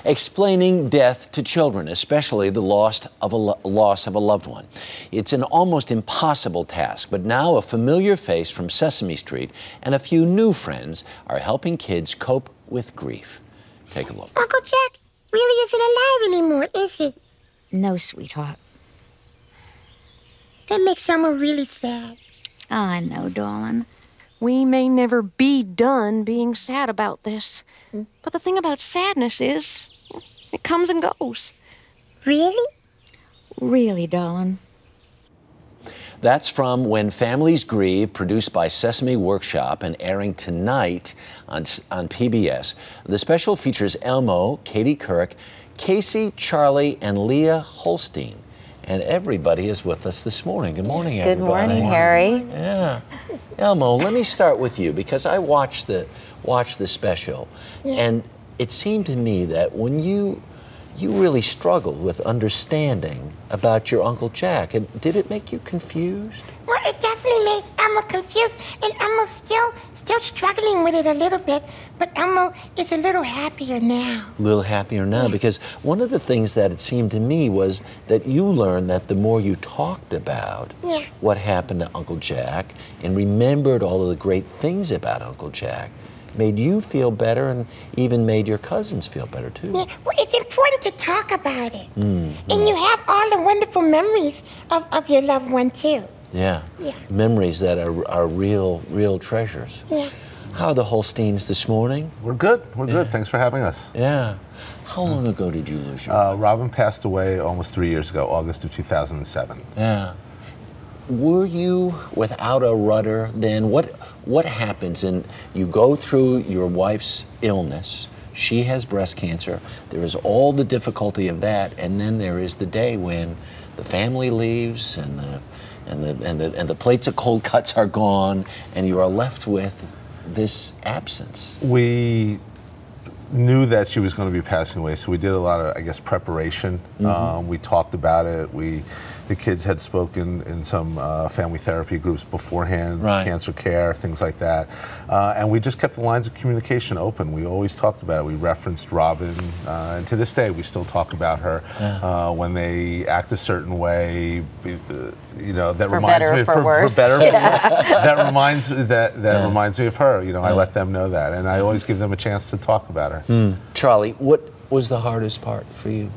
explaining death to children, especially the loss of a loved one. It's an almost impossible task, but now a familiar face from Sesame Street and a few new friends are helping kids cope with grief. Take a look. Uncle Jack really isn't alive anymore, is he? No, sweetheart. That makes Elmo really sad. I know, darling. We may never be done being sad about this. But the thing about sadness is, it comes and goes. Really? Really, darling. That's from When Families Grieve, produced by Sesame Workshop and airing tonight on PBS. The special features Elmo, Katie Couric, Casey, Charlie, and Leah Holstein. And everybody is with us this morning. Good morning, everybody. Good morning, Harry. Yeah. Elmo, let me start with you because I watched the special, and it seemed to me that when you really struggled with understanding about your Uncle Jack. And did it make you confused? Well, it definitely made Elmo confused, and Elmo's still struggling with it a little bit, but Elmo is a little happier now. A little happier now, because one of the things that it seemed to me was that you learned that the more you talked about what happened to Uncle Jack and remembered all of the great things about Uncle Jack, made you feel better and even made your cousins feel better too. Yeah, well, it's important to talk about it. And you have all the wonderful memories of your loved one too. Yeah. Memories that are real treasures. Yeah. How are the Holsteins this morning? We're good. We're good. Thanks for having us. Yeah. How long ago did you lose your wife? Robin passed away almost 3 years ago, August of 2007. Yeah. Were you without a rudder then? What happens? And you go through your wife's illness. She has breast cancer. There is all the difficulty of that, and then there is the day when the family leaves and the plates of cold cuts are gone, and you are left with this absence. We knew that she was going to be passing away, so we did a lot of, I guess, preparation. We talked about it. The kids had spoken in some family therapy groups beforehand, cancer care, things like that. And we just kept the lines of communication open. We always talked about it. We referenced Robin, and to this day we still talk about her. When they act a certain way, you know, that reminds me for better. that reminds me of her. You know, I let them know that, and I always give them a chance to talk about her. Charlie, what was the hardest part for you?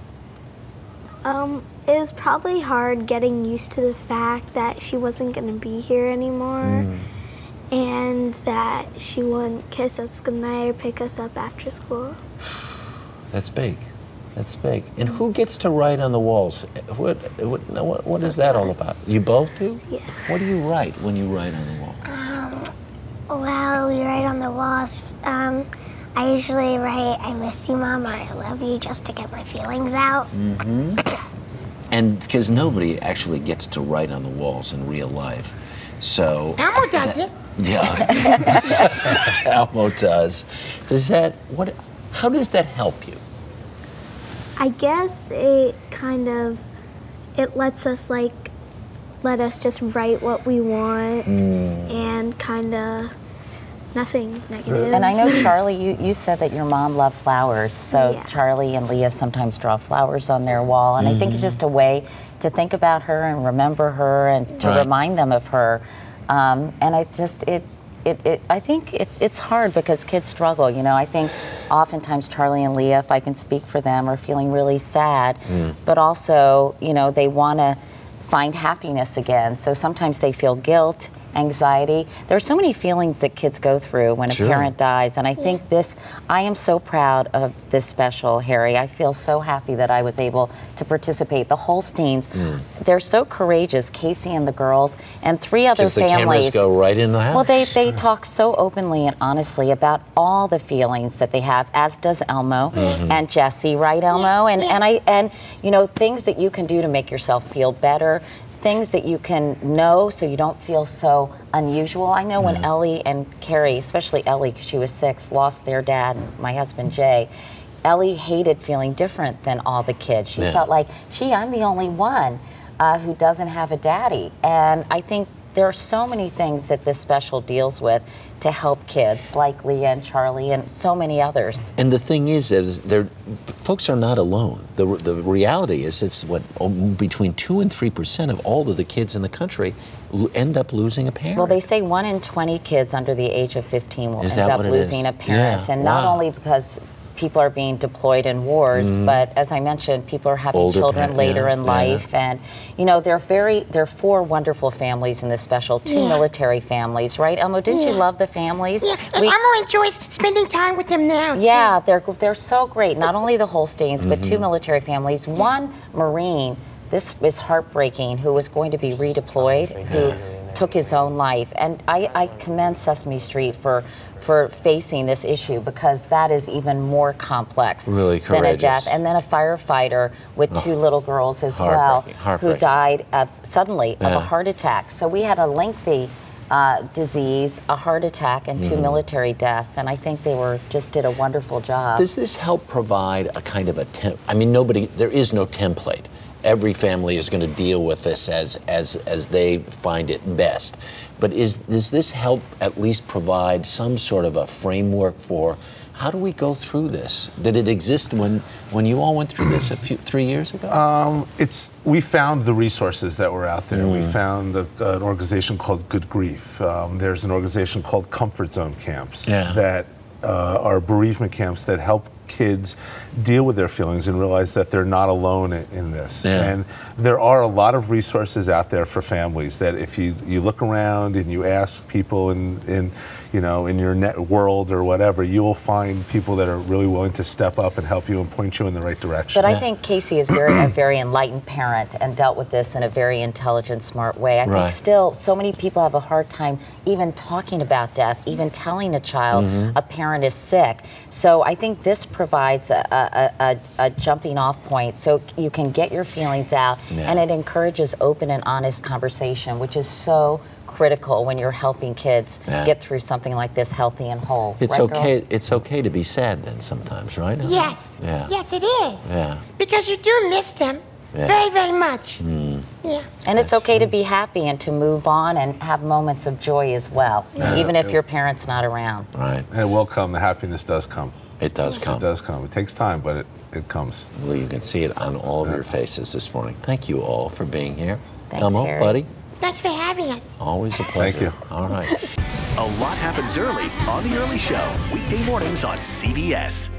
It was probably hard getting used to the fact that she wasn't going to be here anymore, and that she wouldn't kiss us goodnight or pick us up after school. That's big. That's big. And who gets to write on the walls? What is that all about? You both do? Yeah. What do you write when you write on the wall? Well, we write on the walls. I usually write, "I miss you, Mom," or "I love you," just to get my feelings out. And because nobody actually gets to write on the walls in real life. So Elmo does it. Yeah. Elmo does. How does that help you? I guess it lets us let us just write what we want and kind of nothing negative. And I know, Charlie, you said that your mom loved flowers, so Charlie and Leah sometimes draw flowers on their wall, and I think it's just a way to think about her and remember her and to remind them of her. And I think it's hard because kids struggle. You know, I think oftentimes Charlie and Leah, if I can speak for them, are feeling really sad, but also, you know, they want to find happiness again. So sometimes they feel guilt, anxiety. There's so many feelings that kids go through when a parent dies, and I think I am so proud of this special, Harry. I feel so happy that I was able to participate. The Holsteins, they're so courageous, Casey and the girls, and 3 other families. The cameras go right in the house. Well, they talk so openly and honestly about all the feelings that they have, as does Elmo and Jesse, right, Elmo? And you know, things that you can do to make yourself feel better, things that you can know so you don't feel so unusual. I know when Ellie and Carrie, especially Ellie because she was 6, lost their dad, my husband Jay, Ellie hated feeling different than all the kids. She felt like, I'm the only one who doesn't have a daddy. And I think there are so many things that this special deals with to help kids like Leah and Charlie and so many others. And the thing is, folks are not alone. The reality is, it's what, between 2 and 3% of all of the kids in the country end up losing a parent. Well, they say 1 in 20 kids under the age of 15 will end up losing a parent, Yeah. and not only because people are being deployed in wars, but as I mentioned, people are having children later in life, and you know, there are 4 wonderful families in this special, 2 military families, right? Elmo, didn't you love the families? Yeah, and Elmo enjoys spending time with them now. Yeah, they're so great. Not only the Holsteins, but 2 military families. 1 Marine, this is heartbreaking, who was going to be redeployed, who took his own life, and I commend Sesame Street for facing this issue, because that is even more complex than a death. And then a firefighter with 2 little girls as well, who died suddenly of a heart attack. So we had a lengthy disease, a heart attack, and 2 military deaths, and I think they just did a wonderful job. Does this help provide a kind of I mean, there is no template. Every family is going to deal with this as they find it best. But does this help at least provide some sort of a framework for how do we go through this? Did it exist when you all went through this 3 years ago? We found the resources that were out there. We found an organization called Good Grief. There's an organization called Comfort Zone Camps that are bereavement camps that help kids deal with their feelings and realize that they're not alone in this. And there are a lot of resources out there for families that if you look around and you ask people in your net world or whatever, you will find people that are really willing to step up and help you and point you in the right direction. But I think Casey is a very enlightened parent and dealt with this in a very intelligent, smart way. I think still so many people have a hard time even talking about death, even telling a child a parent is sick. So I think this provides a jumping off point so you can get your feelings out, and it encourages open and honest conversation, which is so critical when you're helping kids get through something like this healthy and whole. It's right, okay. girls? It's okay to be sad then sometimes, right? Yes. Yeah. Yes, it is. Yeah. Because you do miss them very, very much. Yeah. And it's okay to be happy and to move on and have moments of joy as well, even if your parent's not around. Right. And it will come. The happiness does come. It does come. It does come. It takes time, but it comes. Well, you can see it on all of your faces this morning. Thank you all for being here. Thanks, Elmo, Harry. buddy. Thanks for having us. Always a pleasure. Thank you. All right. A lot happens early on The Early Show, weekday mornings on CBS.